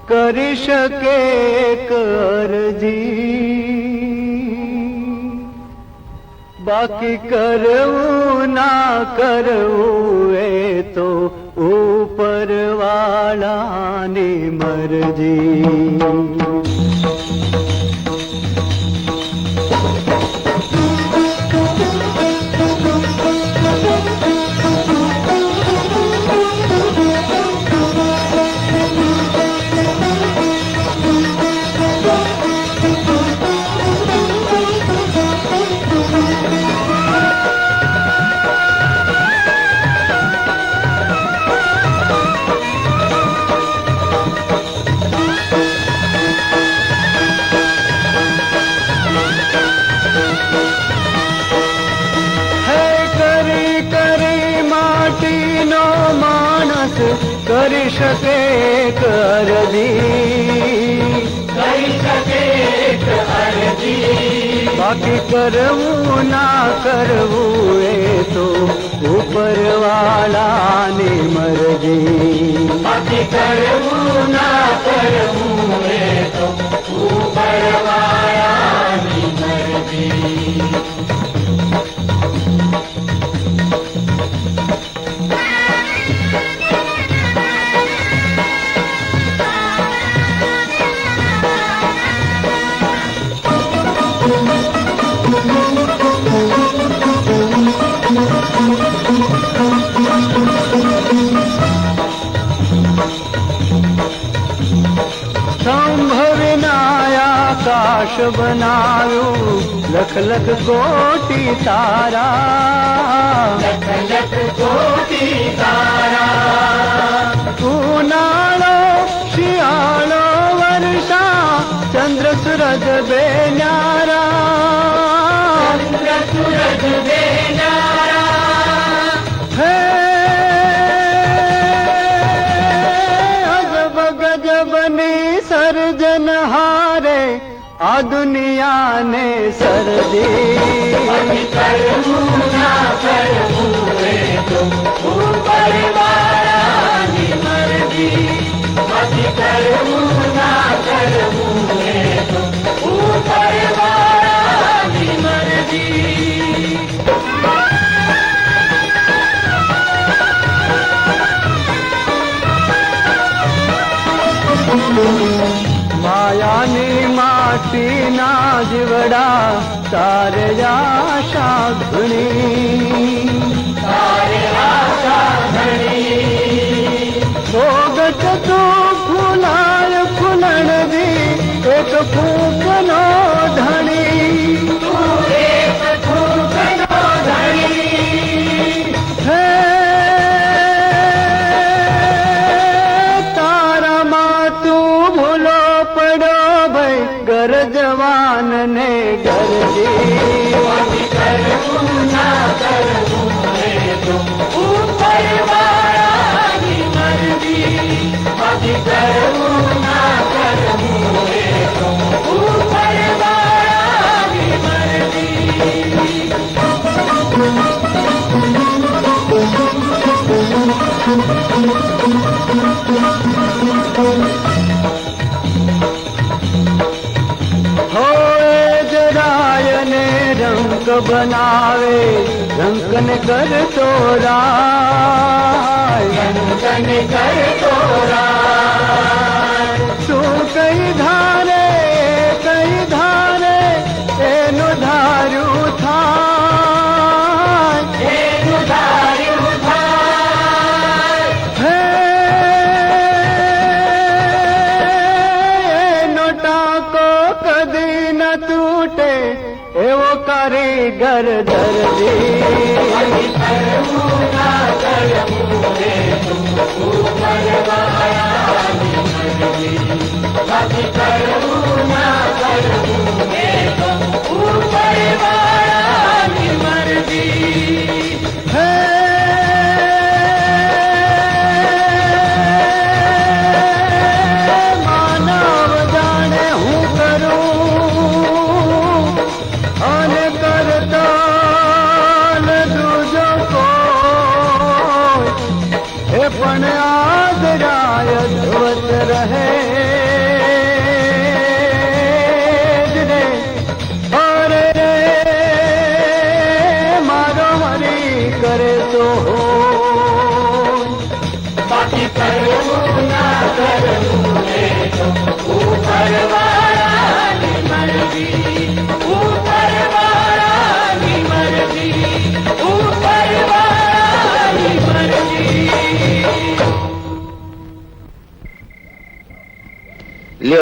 કરી શકે અરજી, બાકી કરવું ના કરવું એ તો ઉપરવાળાની મરજી. કરી શકે અરજી, કરી શકે અરજી, બાકી કરવું ના કરવું એ તો ઉપરવાળાની મરજી. બાકી કરવું ના કરવું એ તો ઉપરવાળાની મરજી. આકાશ બનાવ્યું લખ લખ કોટી તારા, લખ લખ કોટી તારા, ઉનાળો શિયાળો વર્ષા ચંદ્ર સૂરજ બે ન્યારા, ચંદ્ર સૂરજ બે ન્યારા, હે અજબ ગજબની સર્જન હારે આ દુનિયાને સર્જી. બાકી કરવું ના કરવું એ તો ઉપરવાળાની મરજી. બાકી કરવું ના કરવું એ તો ઉપરવાળાની મરજી. માયાની માટીના જીવડા તારે આશા ઘણી, તારે આશા ઘણી, સોગટ તું ફૂલાય ફૂલણજી એક ફૂંકનો ધણી, તું એક ફૂંકનો ધણી, હે તારામાં તું ભૂલો પડો ભાઈ ઘર જવાન ને ગરજી. બાકી કરવું ના કરવું એ તો ઉપરવાળાની મરજી. બાકી કરવું ના કરવું એ તો ઉપરવાળાની મરજી. રંગ બનાવે રંકને કરતો રાય, રંકને કરતો રાય, તું કઈ ધારે એનું ધાર્યું થાય, એનું ધાર્યું થાય, હે એનો ટાંકો કદી ન તૂટે એવો કારીગર દરજી. બાકી કરવું ના કરવું એ તો ઉપરવાળાની મરજી. બાકી કરવું ના કરવું એ તો ઉપરવાળાની મરજી. હે માનવ જાણે હું કરું અને કરતો દૂજો કોઈ करे तो